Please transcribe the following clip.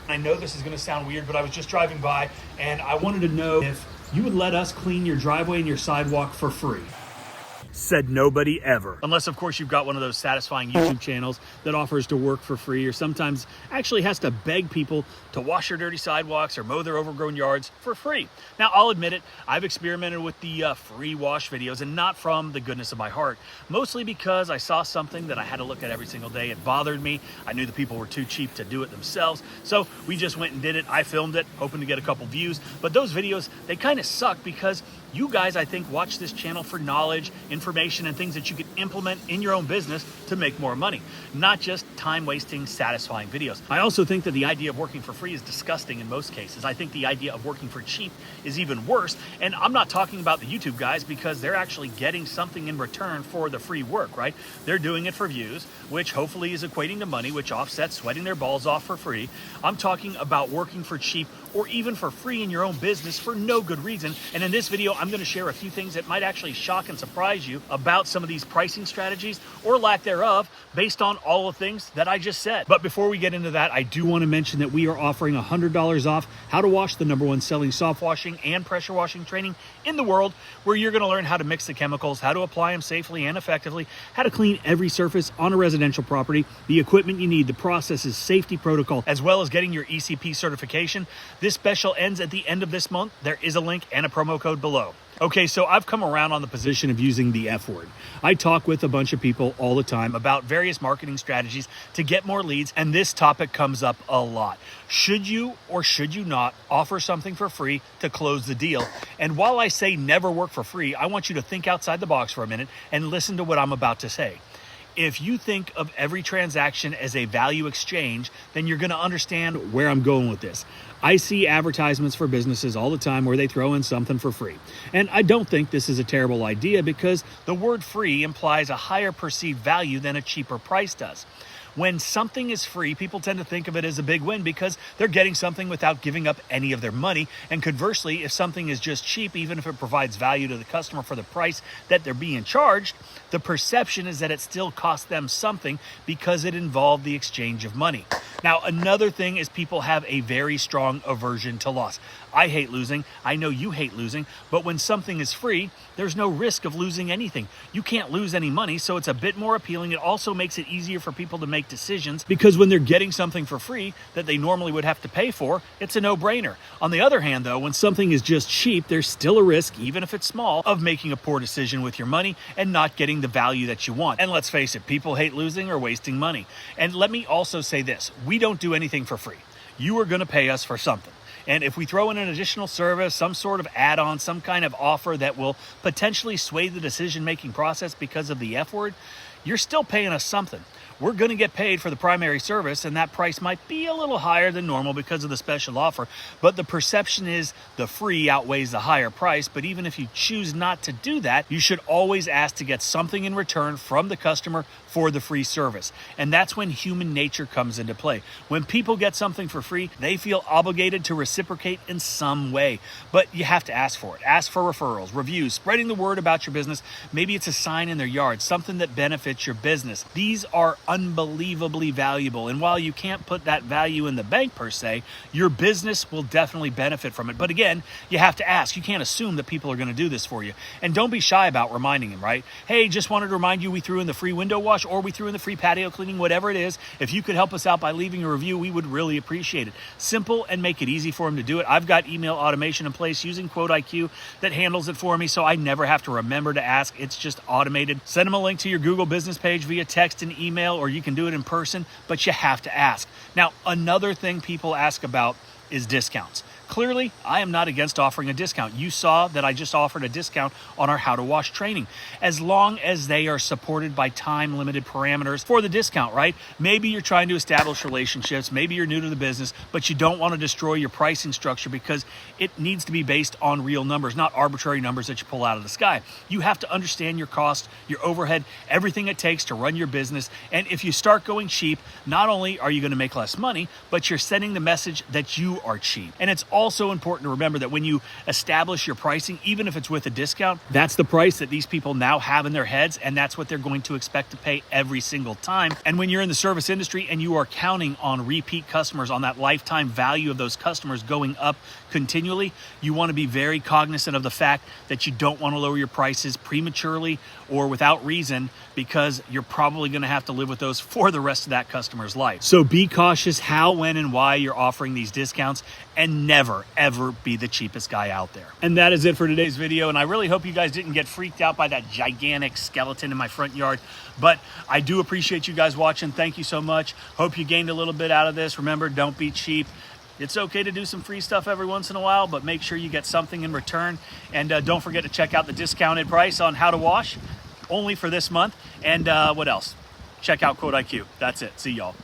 I know this is going to sound weird, but I was just driving by and I wanted to know if you would let us clean your driveway and your sidewalk for free. Said nobody ever. Unless, of course, you've got one of those satisfying YouTube channels that offers to work for free or sometimes actually has to beg people to wash their dirty sidewalks or mow their overgrown yards for free. Now, I'll admit it, I've experimented with the free wash videos, and not from the goodness of my heart, mostly because I saw something that I had to look at every single day. It bothered me. I knew the people were too cheap to do it themselves, so we just went and did it. I filmed it, hoping to get a couple views, but those videos, they kind of suck because you guys, I think, watch this channel for knowledge, information, and things that you can implement in your own business to make more money, not just time-wasting, satisfying videos. I also think that the idea of working for free is disgusting in most cases. I think the idea of working for cheap is even worse, and I'm not talking about the YouTube guys because they're actually getting something in return for the free work, right? They're doing it for views, which hopefully is equating to money, which offsets sweating their balls off for free. I'm talking about working for cheap or even for free in your own business for no good reason, and in this video, I'm going to share a few things that might actually shock and surprise you about some of these pricing strategies or lack thereof based on all the things that I just said. But before we get into that, I do want to mention that we are offering $100 off how to wash, the #1 selling soft washing and pressure washing training in the world, where you're going to learn how to mix the chemicals, how to apply them safely and effectively, how to clean every surface on a residential property, the equipment you need, the processes, safety protocol, as well as getting your ECP certification. This special ends at the end of this month. There is a link and a promo code below. Okay, so I've come around on the position of using the F word. I talk with a bunch of people all the time about various marketing strategies to get more leads, and this topic comes up a lot. Should you or should you not offer something for free to close the deal? And while I say never work for free, I want you to think outside the box for a minute and listen to what I'm about to say. If you think of every transaction as a value exchange, then you're going to understand where I'm going with this. I see advertisements for businesses all the time where they throw in something for free. And I don't think this is a terrible idea because the word free implies a higher perceived value than a cheaper price does. When something is free, people tend to think of it as a big win because they're getting something without giving up any of their money. And conversely, if something is just cheap, even if it provides value to the customer for the price that they're being charged, the perception is that it still cost them something because it involved the exchange of money. Now, another thing is people have a very strong aversion to loss. I hate losing. I know you hate losing. But when something is free, there's no risk of losing anything. You can't lose any money, so it's a bit more appealing. It also makes it easier for people to make decisions because when they're getting something for free that they normally would have to pay for, it's a no-brainer. On the other hand, though, when something is just cheap, there's still a risk, even if it's small, of making a poor decision with your money and not getting the value that you want. And let's face it, people hate losing or wasting money. And let me also say this, we don't do anything for free. You are going to pay us for something. And if we throw in an additional service, some sort of add-on, some kind of offer that will potentially sway the decision-making process because of the F word, you're still paying us something. We're going to get paid for the primary service, and that price might be a little higher than normal because of the special offer, but the perception is the free outweighs the higher price. But even if you choose not to do that, you should always ask to get something in return from the customer for the free service. And that's when human nature comes into play. When people get something for free, they feel obligated to reciprocate in some way, but you have to ask for it. Ask for referrals, reviews, spreading the word about your business. Maybe it's a sign in their yard, something that benefits your business. These are unbelievably valuable, and while you can't put that value in the bank per se, your business will definitely benefit from it. But again, you have to ask. You can't assume that people are going to do this for you. And don't be shy about reminding them, right? Hey, just wanted to remind you we threw in the free window wash, or we threw in the free patio cleaning, whatever it is. If you could help us out by leaving a review, we would really appreciate it. Simple, and make it easy for them to do it. I've got email automation in place using Quote IQ that handles it for me, so I never have to remember to ask. It's just automated. Send them a link to your Google business page via text and email, or you can do it in person, but you have to ask. Now, another thing people ask about is discounts. Clearly, I am not against offering a discount. You saw that I just offered a discount on our How to Wash training, as long as they are supported by time-limited parameters for the discount, right? Maybe you're trying to establish relationships, maybe you're new to the business, but you don't want to destroy your pricing structure because it needs to be based on real numbers, not arbitrary numbers that you pull out of the sky. You have to understand your cost, your overhead, everything it takes to run your business. And if you start going cheap, not only are you going to make less money, but you're sending the message that you are cheap. And it's also important to remember that when you establish your pricing, even if it's with a discount, that's the price that these people now have in their heads, and that's what they're going to expect to pay every single time. And when you're in the service industry and you are counting on repeat customers, on that lifetime value of those customers going up continually, you want to be very cognizant of the fact that you don't want to lower your prices prematurely or without reason, because you're probably going to have to live with those for the rest of that customer's life. So be cautious how, when, and why you're offering these discounts, and never, ever be the cheapest guy out there. And that is it for today's video. And I really hope you guys didn't get freaked out by that gigantic skeleton in my front yard. But I do appreciate you guys watching. Thank you so much. Hope you gained a little bit out of this. Remember, don't be cheap. It's okay to do some free stuff every once in a while, but make sure you get something in return. And don't forget to check out the discounted price on how to wash, only for this month. And what else? Check out Quote IQ. That's it. See y'all.